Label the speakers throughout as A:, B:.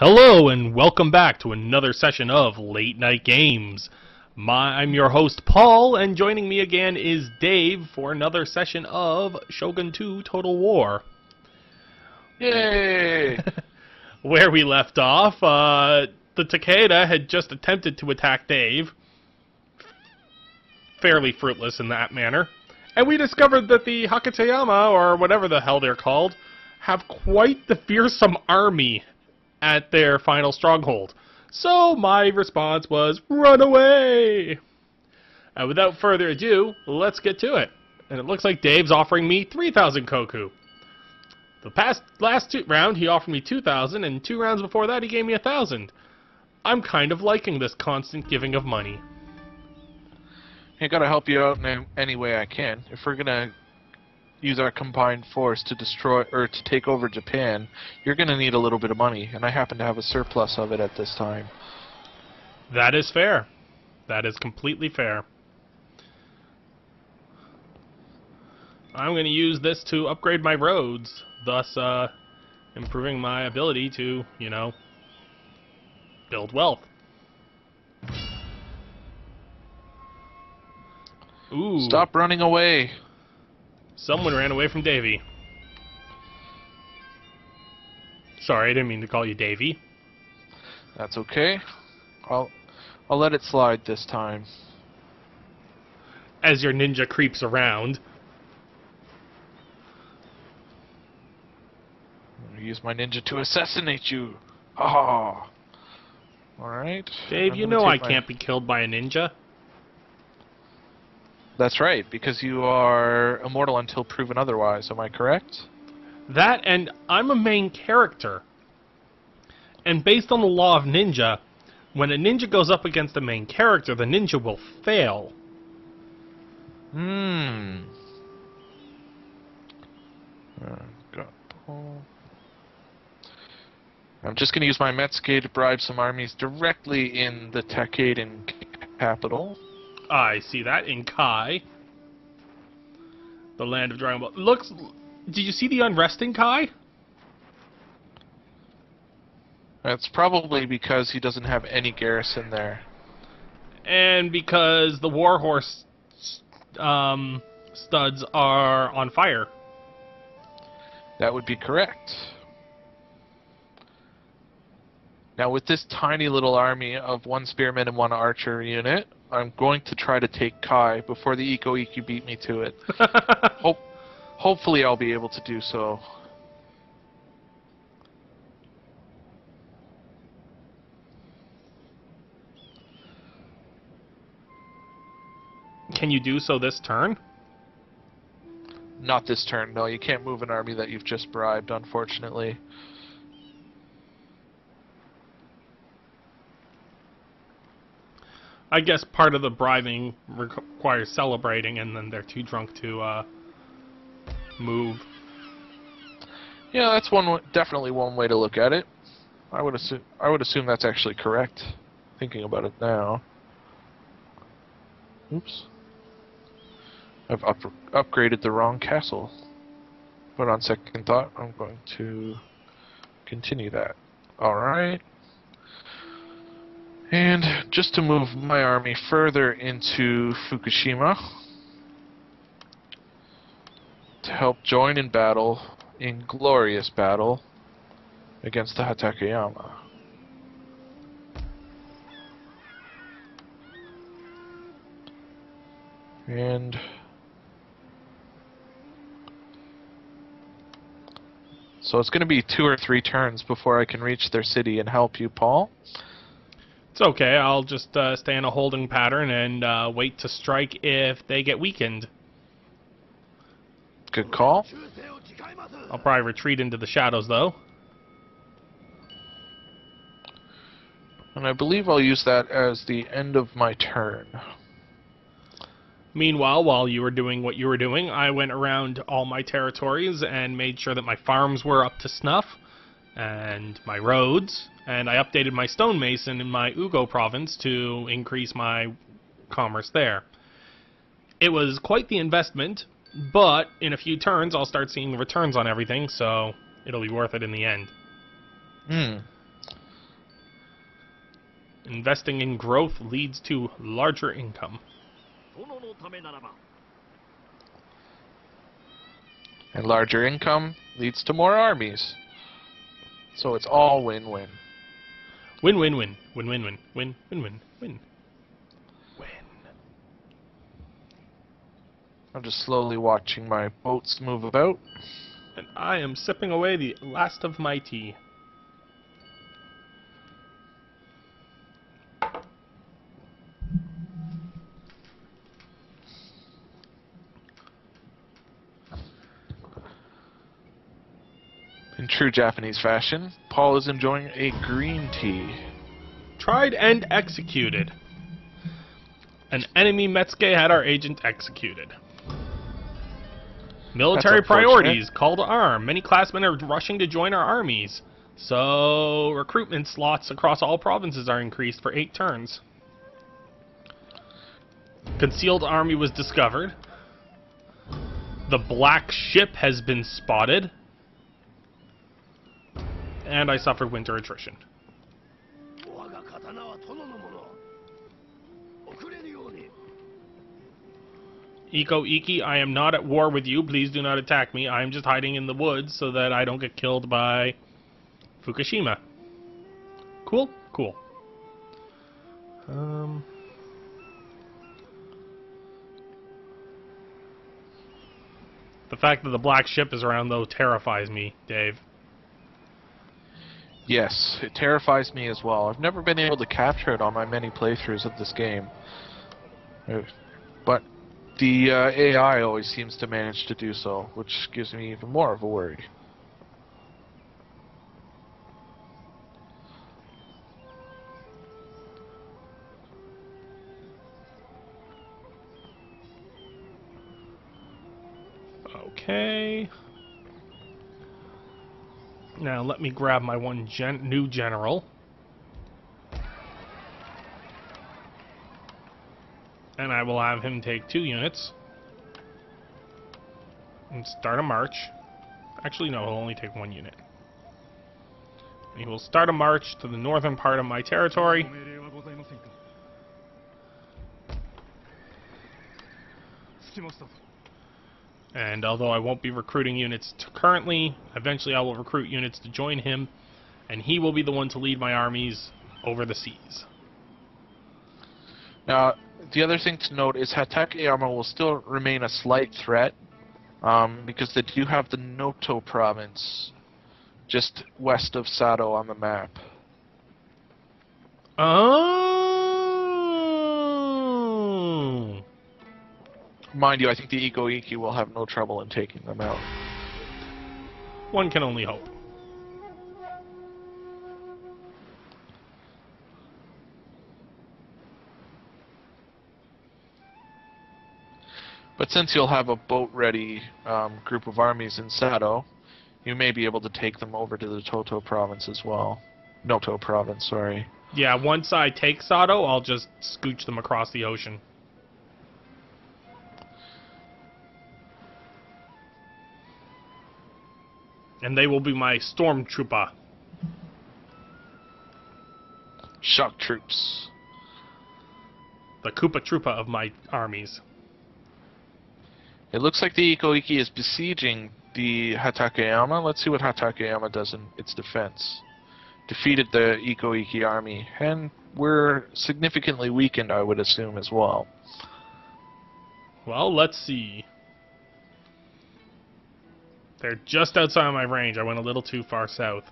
A: Hello and welcome back to another session of Late Night Games. I'm your host Paul, and joining me again is Dave for another session of Shogun 2 Total War.
B: Yay!
A: Where we left off, the Takeda had just attempted to attack Dave. Fairly fruitless in that manner. And we discovered that the Hatekeyama, or whatever the hell they're called, have quite the fearsome army at their final stronghold. So my response was, run away! Without further ado, let's get to it. And it looks like Dave's offering me 3,000 koku. The last round he offered me 2,000, and 2 rounds before that he gave me 1,000. I'm kind of liking this constant giving of money.
B: I gotta help you out in any way I can. If we're gonna use our combined force to destroy or to take over Japan, you're gonna need a little bit of money, and I happen to have a surplus of it at this time.
A: That is fair. That is completely fair. I'm going to use this to upgrade my roads, thus improving my ability to, build wealth. Ooh.
B: Stop running away.
A: Someone ran away from Davy. Sorry, I didn't mean to call you Davy.
B: That's okay. I'll let it slide this time.
A: As your ninja creeps around.
B: I'm gonna use my ninja to assassinate you. Ah. Alright.
A: Dave, you know I can't be killed by a ninja.
B: That's right, because you are immortal until proven otherwise, am I correct?
A: That, and I'm a main character. And based on the law of ninja, when a ninja goes up against a main character, the ninja will fail.
B: I'm just going to use my Metsuke to bribe some armies directly in the Takedan capital.
A: I see that in Kai. The land of Dragon Ball. Did you see the unresting Kai?
B: That's probably because he doesn't have any garrison there.
A: And because the Warhorse studs are on fire.
B: That would be correct. Now with this tiny little army of 1 spearman and 1 archer unit, I'm going to try to take Kai before the Iko beat me to it. Hopefully I'll be able to do so.
A: Can you do so this turn?
B: Not this turn, no. You can't move an army that you've just bribed, unfortunately.
A: I guess part of the bribing requires celebrating, and then they're too drunk to move.
B: Yeah, that's definitely one way to look at it. I would assume that's actually correct. Thinking about it now. Oops. I've upgraded the wrong castle. But on second thought, I'm going to continue that. Alright. And just to move my army further into Fukushima to help join in battle, in glorious battle, against the Hatekeyama. And so it's going to be 2 or 3 turns before I can reach their city and help you, Paul.
A: It's okay, I'll just stay in a holding pattern and wait to strike if they get weakened.
B: Good call.
A: I'll probably retreat into the shadows, though.
B: And I believe I'll use that as the end of my turn.
A: Meanwhile, while you were doing what you were doing, I went around all my territories and made sure that my farms were up to snuff, and my roads, and I updated my stonemason in my Ugo province to increase my commerce there. It was quite the investment, but in a few turns I'll start seeing returns on everything, so it'll be worth it in the end. Investing in growth leads to larger income.
B: And larger income leads to more armies. So it's all win-win.
A: Win-win-win. Win-win-win. Win-win-win. Win. Win.
B: I'm just slowly watching my boats move about.
A: And I am sipping away the last of my tea.
B: In true Japanese fashion, Paul is enjoying a green tea.
A: Tried and executed. An enemy Metsuke had our agent executed. Military
B: That's
A: priorities, call to arm. Many classmen are rushing to join our armies. So, recruitment slots across all provinces are increased for 8 turns. Concealed army was discovered. The black ship has been spotted. And I suffered winter attrition. Iko Iki, I am not at war with you. Please do not attack me. I am just hiding in the woods so that I don't get killed by Fukushima. Cool? Cool. The fact that the black ship is around, though, terrifies me, Dave.
B: Yes, it terrifies me as well. I've never been able to capture it on my many playthroughs of this game. But the AI always seems to manage to do so, which gives me even more of a worry.
A: Okay. Now let me grab my new general. And I will have him take 2 units. And start a march. Actually, no, he'll only take 1 unit. He will start a march to the northern part of my territory. And although I won't be recruiting units currently, eventually I will recruit units to join him, and he will be the one to lead my armies over the seas.
B: Now, the other thing to note is Hatekeyama will still remain a slight threat, because they do have the Noto province just west of Sato on the map.
A: Oh!
B: Mind you, I think the Iko Iki will have no trouble in taking them out.
A: One can only hope.
B: But since you'll have a boat-ready group of armies in Sato, you may be able to take them over to the Toto province as well. Noto province, sorry.
A: Yeah, once I take Sato, I'll just scooch them across the ocean. And they will be my stormtrooper.
B: Shock troops.
A: The Koopa Troopa of my armies.
B: It looks like the Iko Iki is besieging the Hatekeyama. Let's see what Hatekeyama does in its defense. Defeated the Iko Iki army, and we're significantly weakened, I would assume, as well.
A: Well, let's see. They're just outside of my range. I went a little too far south.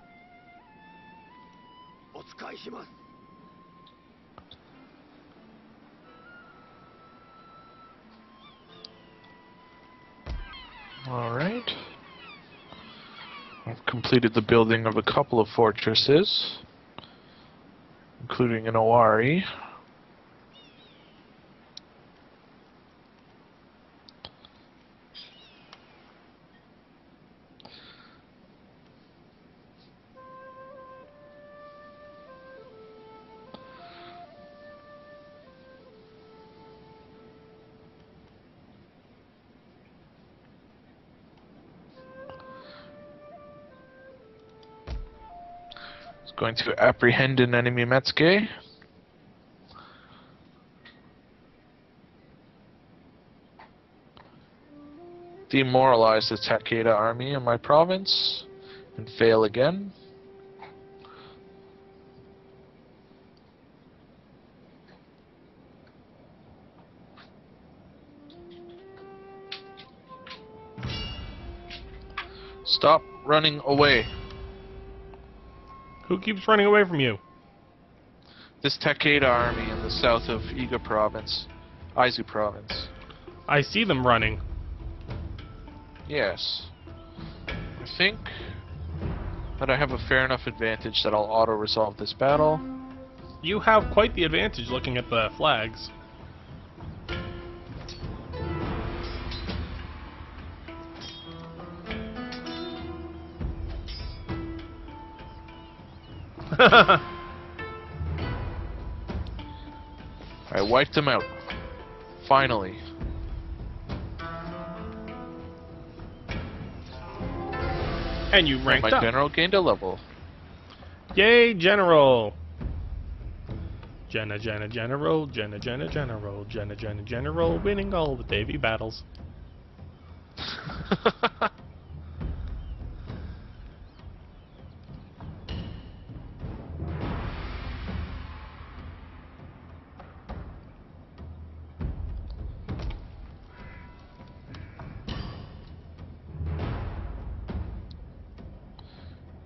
B: Alright. I've completed the building of a couple of fortresses, including an Owari. Going to apprehend an enemy Metsuke. demoralize the Takeda army in my province and fail again. Stop running away.
A: Who keeps running away from you?
B: This Takeda army in the south of Iga province. Aizu province.
A: I see them running.
B: Yes. I think that I have a fair enough advantage that I'll auto-resolve this battle.
A: You have quite the advantage looking at the flags.
B: I wiped them out. Finally.
A: And you ranked
B: my
A: up.
B: general gained a level.
A: Yay, General! General, General, General, winning all the Davy battles.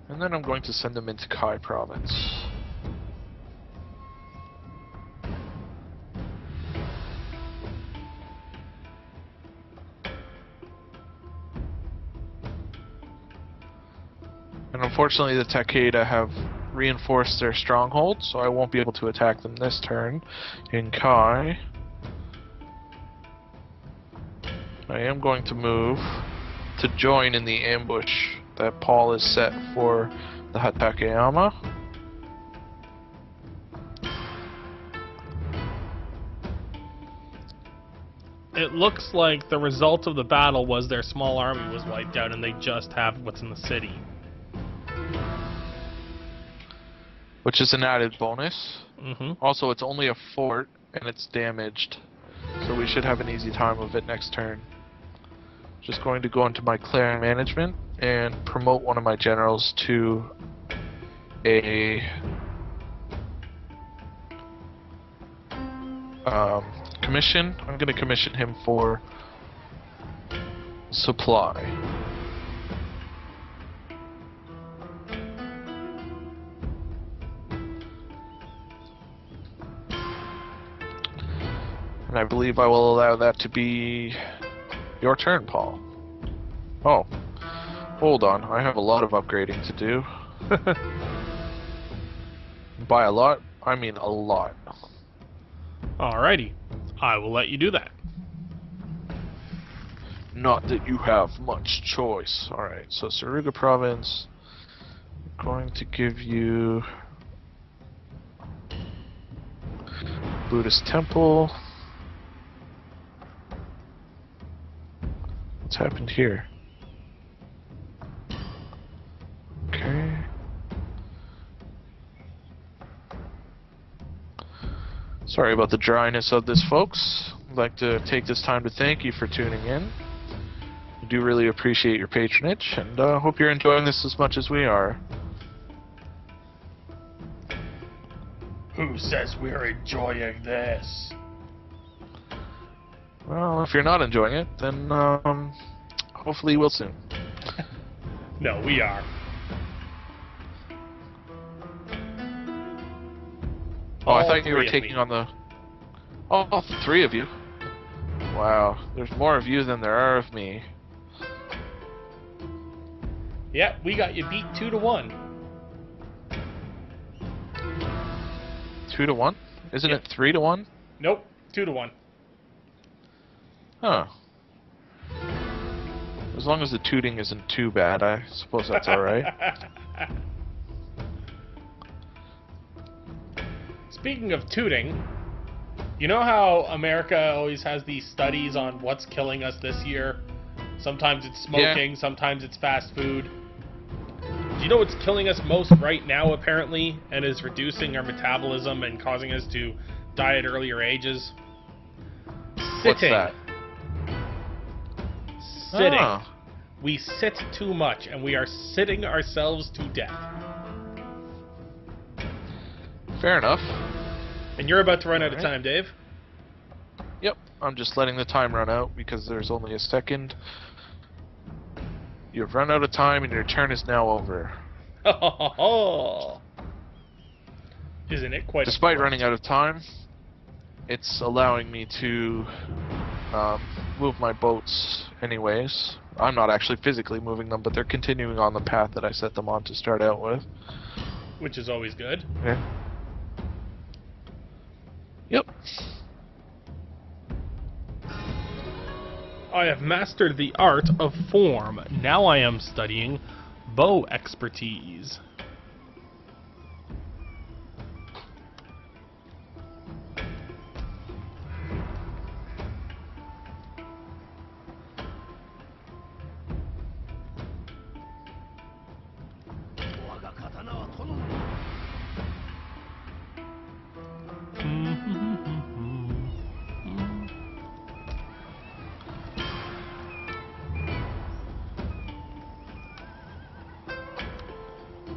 B: And then I'm going to send them into Kai province. And unfortunately the Takeda have reinforced their stronghold, so I won't be able to attack them this turn in Kai. I am going to move to join in the ambush that Paul is set for the Hatekeyama.
A: It looks like the result of the battle was their small army was wiped out and they just have what's in the city.
B: Which is an added bonus.
A: Mm-hmm.
B: Also, it's only a fort and it's damaged, so we should have an easy time of it next turn. Just going to go into my clan management and promote one of my generals to a commission. I'm going to commission him for supply. And I believe I will allow that to be your turn, Paul. Oh. Hold on, I have a lot of upgrading to do. By a lot, I mean a lot.
A: Alrighty. I will let you do that.
B: Not that you have much choice. Alright, so Suruga province. I'm going to give you Buddhist temple. What's happened here? Okay. Sorry about the dryness of this, folks. I'd like to take this time to thank you for tuning in. I do really appreciate your patronage, and hope you're enjoying this as much as we are.
A: Who says we're enjoying this?
B: Well, if you're not enjoying it, then hopefully you will soon.
A: No, we are.
B: Oh, I
A: All
B: thought you were
A: three of
B: taking
A: me.
B: on the... Oh, all three of you. Wow, there's more of you than there are of me.
A: Yep, we got you beat 2-1.
B: 2-1? Isn't
A: Yep.
B: it 3-1?
A: Nope, 2-1.
B: Huh. As long as the tooting isn't too bad, I suppose that's alright.
A: Speaking of tooting, you know how America always has these studies on what's killing us this year? Sometimes it's smoking, sometimes it's fast food. Do you know what's killing us most right now, apparently, and is reducing our metabolism and causing us to die at earlier ages? Sitting.
B: What's that?
A: sitting.
B: Ah.
A: We sit too much, and we are sitting ourselves to death.
B: Fair enough.
A: And you're about to run out of
B: Alright.
A: time, Dave.
B: Yep, I'm just letting the time run out because there's only a second. You've run out of time and your turn is now over.
A: Isn't it quite
B: Despite
A: a
B: running out of time, it's allowing me to move my boats anyways. I'm not actually physically moving them, but they're continuing on the path that I set them on to start out with.
A: Which is always good.
B: Yeah. Yep.
A: I have mastered the art of form. Now I am studying bow expertise.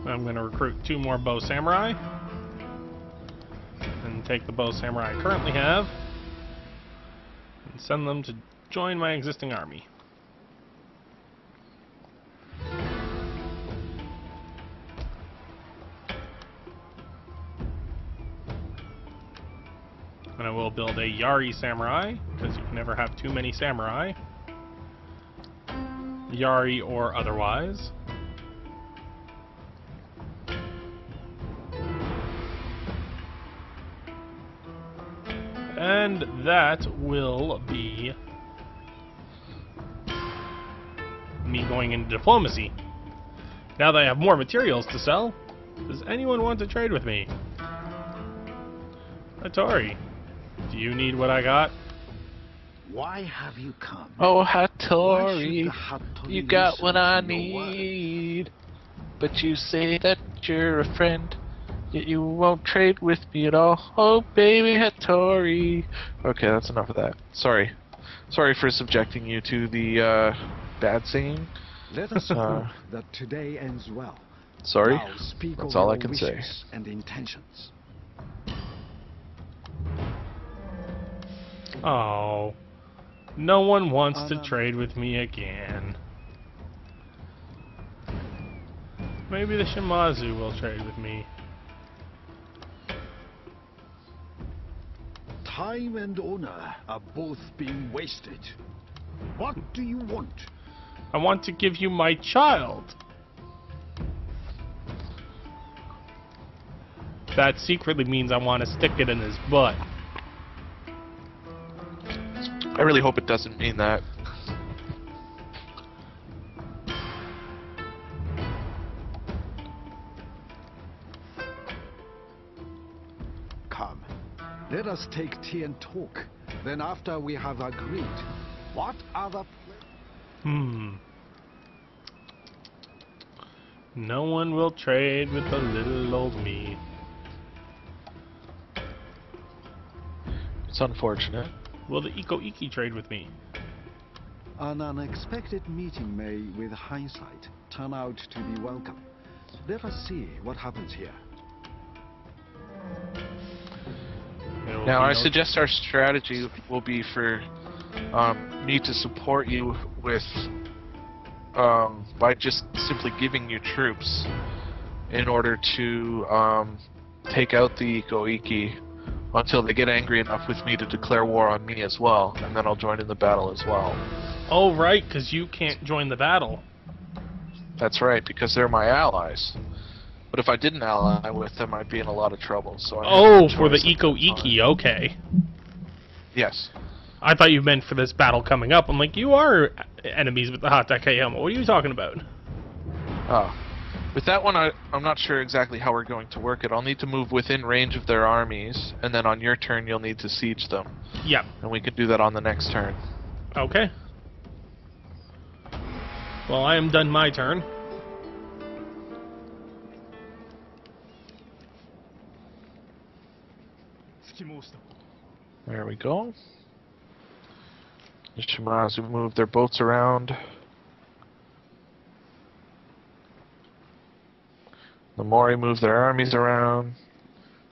A: I'm going to recruit 2 more bow samurai. And take the bow samurai I currently have. And send them to join my existing army. And I will build a Yari samurai, because you can never have too many samurai. Yari or otherwise. And that will be me going into diplomacy. Now that I have more materials to sell, does anyone want to trade with me? Hattori, do you need what I got?
C: Why have you come?
B: Oh,
C: Why should
B: Hattori,
C: the Hattori
B: you got
C: listen
B: what I
C: to your words?
B: need. But you say that you're a friend, yet you won't trade with me at all. Oh, baby Hattori. Okay, that's enough of that. Sorry. Sorry for subjecting you to the bad singing.
C: Let us hope that today ends well.
B: Sorry.
C: Now speak
B: That's
C: of
B: all I
C: your
B: can say.
C: wishes and intentions.
A: Oh, no one wants to trade with me again. Maybe the Shimazu will trade with me.
C: Time and honor are both being wasted. What do you want?
A: I want to give you my child. That secretly means I want to stick it in his butt.
B: I really hope it doesn't mean that.
C: Come, let us take tea and talk. Then after we have agreed, what other...
A: No one will trade with the little old me.
B: It's unfortunate.
A: Will the Iko Iki trade with me?
C: An unexpected meeting may, with hindsight, turn out to be welcome. Let us see what happens here.
B: Now, I suggest our strategy will be for me to support you with by just simply giving you troops in order to take out the Iko-Iki until they get angry enough with me to declare war on me as well, and then I'll join in the battle as well.
A: Oh, right, because you can't join the battle.
B: That's right, because they're my allies. But if I didn't ally with them, I'd be in a lot of trouble. So
A: For the Iko Iki, okay.
B: Yes.
A: I thought you meant for this battle coming up. I'm like, you are enemies with the Hatekeyama. What are you talking about?
B: Oh. With that one, I'm not sure exactly how we're going to work it. I'll need to move within range of their armies, and then on your turn, you'll need to siege them.
A: Yep.
B: And we can do that on the next turn.
A: Okay. Well, I am done my turn.
B: There we go. The Shimazu move their boats around. The Mori move their armies around.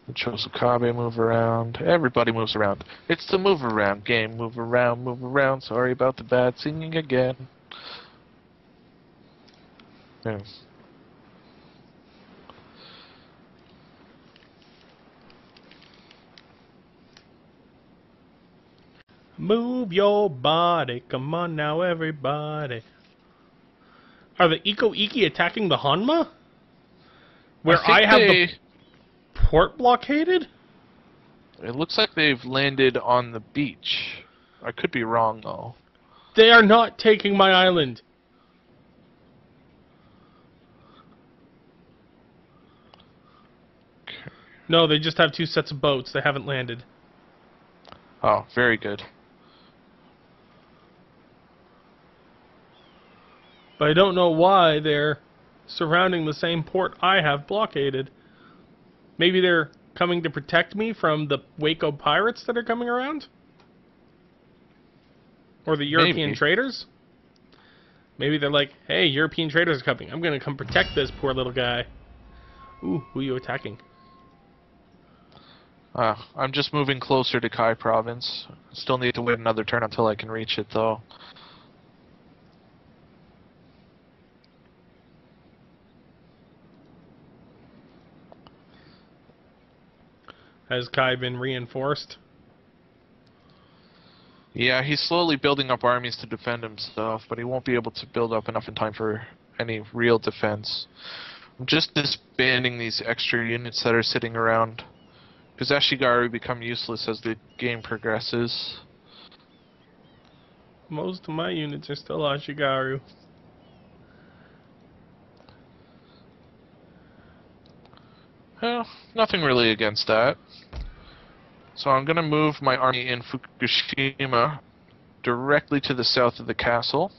B: The Chosukabe move around. Everybody moves around. It's the move around game. Move around, move around. Sorry about the bad singing again. Yeah.
A: Move your body, come on now, everybody. Are the Iko Iki attacking the Hanma? Where I have the port blockaded?
B: It looks like they've landed on the beach. I could be wrong, though.
A: They are not taking my island.
B: Okay.
A: No, they just have 2 sets of boats. They haven't landed.
B: Oh, very good.
A: But I don't know why they're surrounding the same port I have blockaded. Maybe they're coming to protect me from the Waco pirates that are coming around? Or the European traders? Maybe they're like, hey, European traders are coming. I'm going to come protect this poor little guy. Ooh, who are you attacking?
B: I'm just moving closer to Kai province. Still need to wait another turn until I can reach it, though.
A: Has Kai been reinforced?
B: Yeah, he's slowly building up armies to defend himself, but he won't be able to build up enough in time for any real defense. I'm just disbanding these extra units that are sitting around, because Ashigaru become useless as the game progresses.
A: Most of my units are still Ashigaru.
B: Well, nothing really against that. So I'm going to move my army in Fukushima directly to the south of the castle.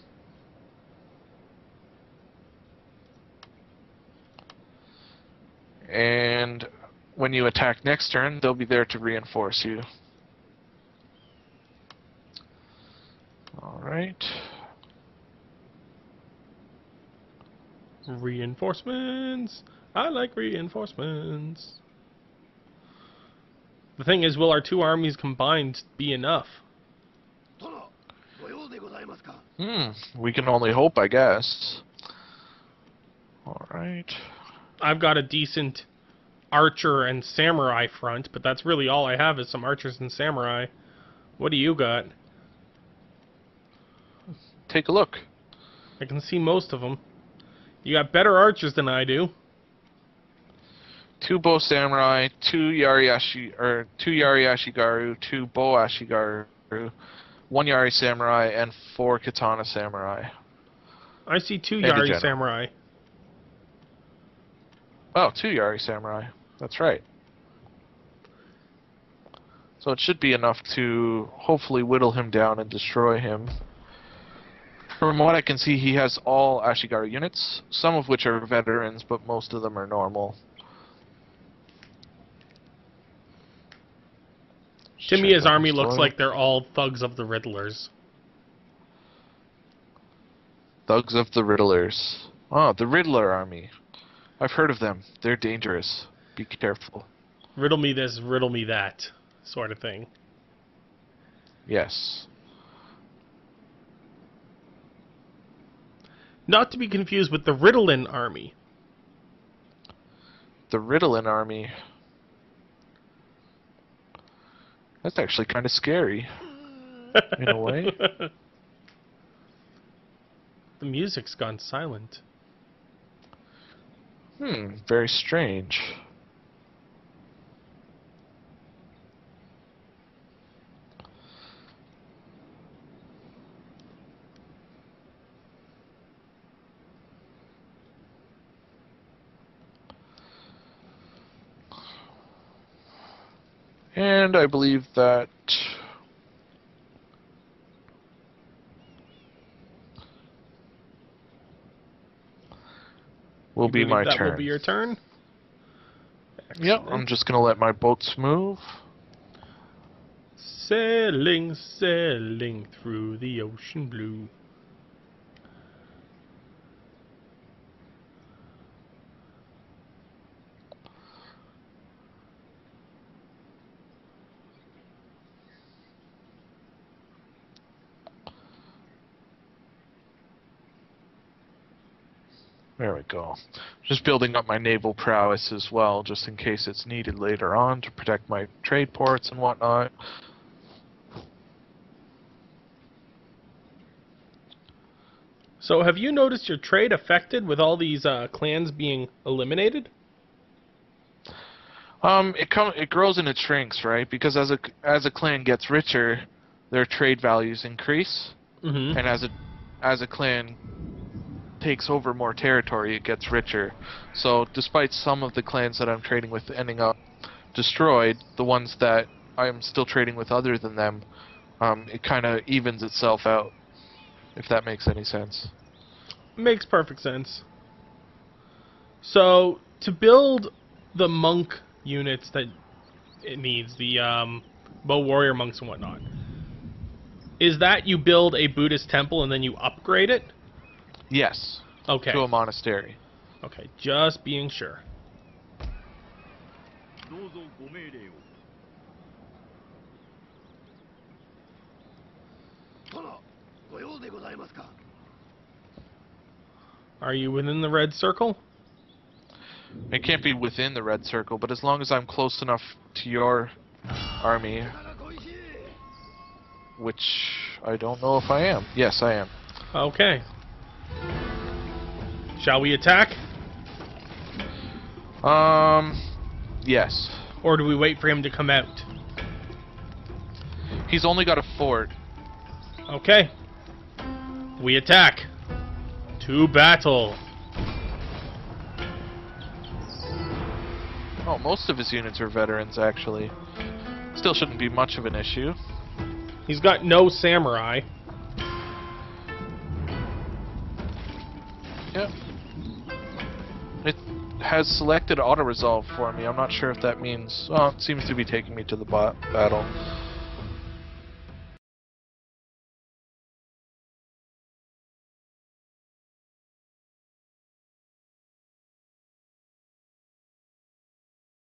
B: And when you attack next turn, they'll be there to reinforce you. Alright.
A: Reinforcements! I like reinforcements. The thing is, will our 2 armies combined be enough?
B: We can only hope, I guess. Alright.
A: I've got a decent archer and samurai front, but that's really all I have is some archers and samurai. What do you got?
B: Take a look.
A: I can see most of them. You got better archers than I do.
B: 2 bow samurai, 2 Yari Ashigaru, 2 bow Ashigaru, 1 Yari samurai, and 4 katana samurai.
A: I see 2
B: And a
A: Yari
B: general.
A: samurai.
B: Oh, 2 Yari samurai. That's right. So it should be enough to hopefully whittle him down and destroy him. From what I can see, he has all Ashigaru units, some of which are veterans, but most of them are normal.
A: To me, his army looks like they're all thugs of the Riddlers.
B: Thugs of the Riddlers. Oh, the Riddler army. I've heard of them. They're dangerous. Be careful.
A: Riddle me this, riddle me that, sort of thing.
B: Yes.
A: Not to be confused with the Ritalin army.
B: The Ritalin army. That's actually kind of scary. In a way.
A: The music's gone silent.
B: Very strange. And I believe that will be my turn.
A: That will be your turn?
B: Yep, I'm just going to let my boats move.
A: Sailing, sailing through the ocean blue.
B: There we go. Just building up my naval prowess as well, just in case it's needed later on to protect my trade ports and whatnot.
A: So have you noticed your trade affected with all these clans being eliminated?
B: It grows and it shrinks, right? Because as a clan gets richer, their trade values increase,
A: Mm-hmm.
B: and as a clan takes over more territory, it gets richer. So despite some of the clans that I'm trading with ending up destroyed, the ones that I'm still trading with other than them, it kind of evens itself out, if that makes any sense.
A: Makes perfect sense. So, to build the monk units that it needs, the bow warrior monks and whatnot, is that you build a Buddhist temple and then you upgrade it?
B: Yes.
A: Okay.
B: To a monastery.
A: Okay, just being sure. Are you within the red circle?
B: It can't be within the red circle, but as long as I'm close enough to your army, which I don't know if I am. Yes, I am.
A: Okay. Shall we attack?
B: Yes.
A: Or do we wait for him to come out?
B: He's only got a fort.
A: Okay. We attack. To battle.
B: Oh, most of his units are veterans, actually. Still shouldn't be much of an issue.
A: He's got no samurai.
B: Yep. It has selected auto-resolve for me. I'm not sure if that means... Oh, it seems to be taking me to the battle.